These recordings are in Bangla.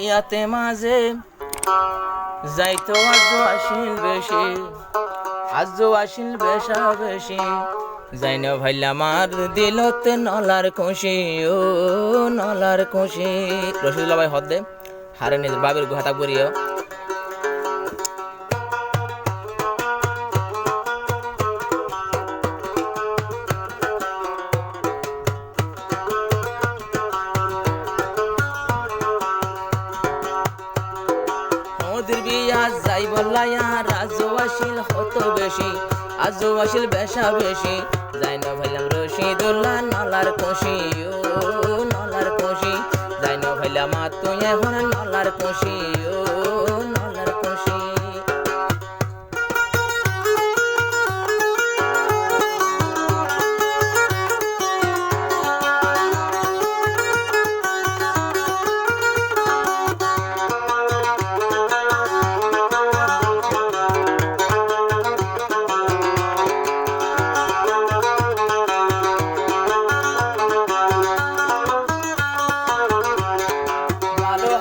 বিয়াতে মাঝে যাইতো আজও আসিল বেশি, আজও আসিল বেশা বেশি, যাই না ভাইলা মার দিলতে নলার খুশি, ও নলার খুশি। রশিদুল্লাহ ভাই হদ দে হারে নিজের বাবির গুহাতা করিও। ওদের বিয়া যাই বলাইয়া আজও আসিল হতো বেশি, আজও আসিল বেশা বেশি, যাই না ভাইলাম রশিদুল্লাহ নলার খুশি, ও নলার খুশি, যাই না ভাইলা মা তুই এখন নলার খুশি, ও নলার খুশি।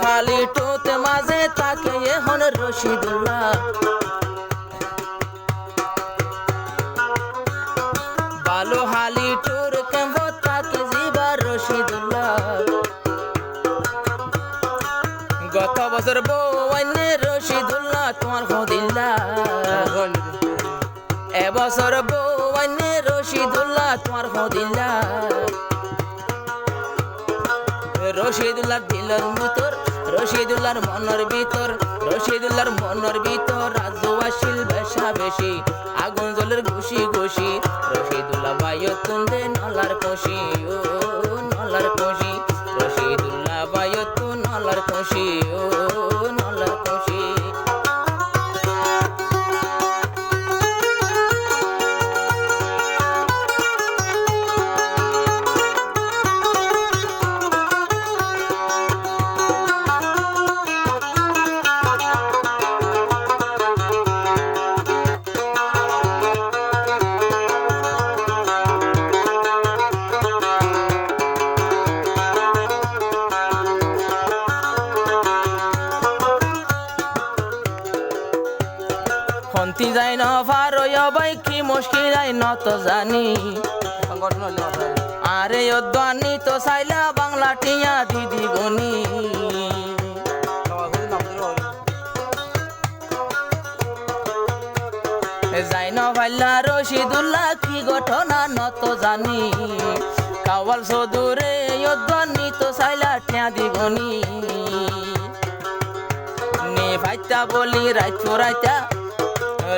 হালিটোতে মাঝে তাকে এখন রশিদুল্লাহ, ভালো হালিটোর কেমন তাকে জিবার রশিদুল্লাহ, গত বছর বউ আইনে রশিদুল্লাহ তোমার হদিল্লা, এবছর বউ আইনে রশিদুল্লাহ তোমার হদিল্লা, রশিদুল্লাহর দিলের ভিতর, রশিদুল্লাহর মনের ভিতর, রশিদুল্লাহর মনের ভিতর আজও আসিল বেশা বেশি, আগুন জলের ঘুষি ঘুষি, রশিদুল্লাহ বাইয় তুন্দে নলার খুশি, ও নলার খুশি, রশিদুল্লাহ বাইয় তু নলার খুশি, ও নলার খুশি। খন্তি যাই ন ফারয় ভাই কি মুশকিল আই ন তো জানি, আরে অদ্বানি তো চাইলা বাংলা টিয়া দিদি গনি, যাই ন ভাইলা রশিদুল্লাহ কি ঘটনা ন তো জানি, কাওয়াল সদুরে অদ্বানি তো চাইলা টিয়া দিগনি, নে ভাইতা বলি রাইতো রাইতা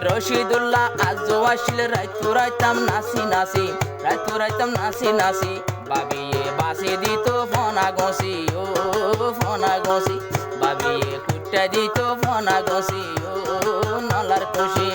রশিদুল্লাহ আজও আসিল রাইতো রাইতাম নাচি নাচি, রাইতো রাইতাম নাচি নাচি, বাবিয়ে বাসি দিত ফনা গসি, ও ফনা গসি, বাবিয়ে কুট্টা দিত ফনা গসি, ও নলার খুশি।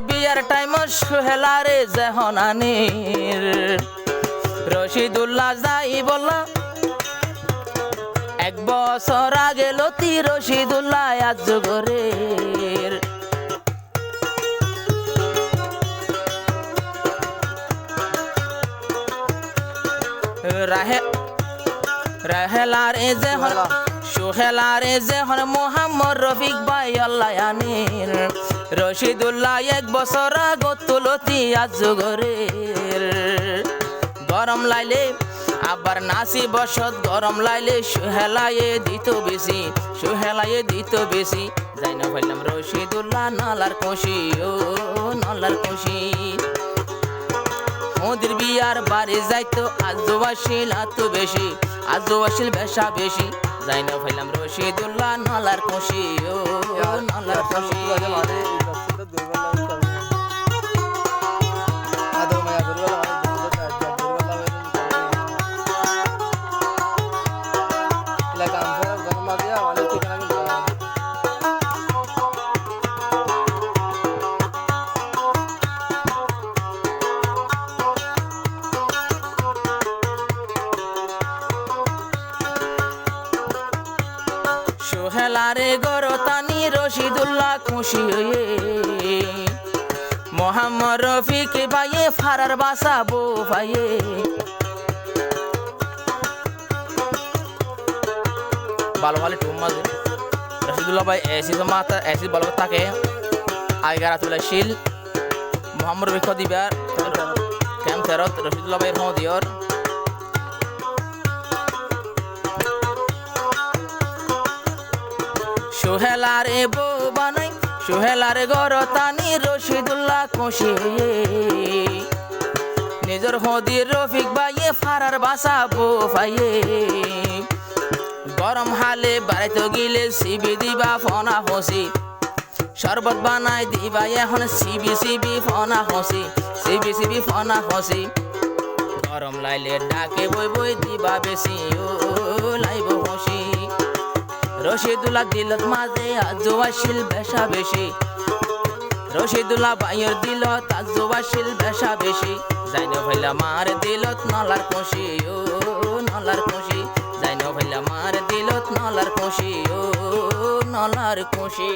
বিয়ার টাইম সুহেলারে জেহনানির, রশিদুল্লাহ যাই বললা এক বছর আগে লতি, রশিদুল্লাহ আজ গরের রাহেলারে জেহন সুহেলারে জেহন মোহাম্মদ রফিক ভাই আল্লায়ানির, রশিদুল্লাহ এক বছর আগত তুলতি আজ গরের, গরম লাইলে আবার নাচি বসত, গরম লাইলে সুহেলায়ে দিত বেশি, সুহেলায়ে দিত বেশি, যাই না ভাইলাম রশিদুল্লাহ নলার খুশি, ও নলার খুশি। ওদের বিয়ার বাড়ি যাইতো আজও আসিল এত বেশি, আজও আসিল বেশা বেশি, যাই না ভাইলাম রশিদুল্লাহ নলার খুশি, ও নলার খুশি। রশিদুল্লাহ খুশি হয়ে মোহাম্মদ রফিক ভাইয়ে ফারার বাসা বো ভাইয়ে ভালো ভালো টুম মাঝে রশিদুল্লাহ ভাই এসি তো মাথা এসি ভালো থাকে আগের তুলে শিল মোহাম্মদ রফিক দিবার ক্যাম্প ফেরত রশিদুল্লাহ ভাইয়ের দিয়র সোহেলারে বউ বানাই সোহেলারে ঘর টানি রশিদুল্লাহ খুশি নিজের হদির রফিক ভাইয়ে ফারার বাসা বো ভাইয়ে গরম হালে বাড়াইতে গিলে সিবি দিবা ফনা হসি শরবত বানাই দিবা এখন সিবি সিবি ফনা হসি সিবি সিবি ফনা হসি গরম লাইলে ডাকে বই বই দিবা বেশি ও লাইব হসি রশিদুল্লাহ দিলত মাঝে আজও আসিল বেশা বেশি রশিদুল্লাহ ভাইয়ের দিলত আজও আসিল বেশা বেশি যাইনো ভাইলা মার দিলত নলার খুশি ও নলার খুশি যাইনো ভাইলা মার দিলত নলার খুশি ও নলার খুশি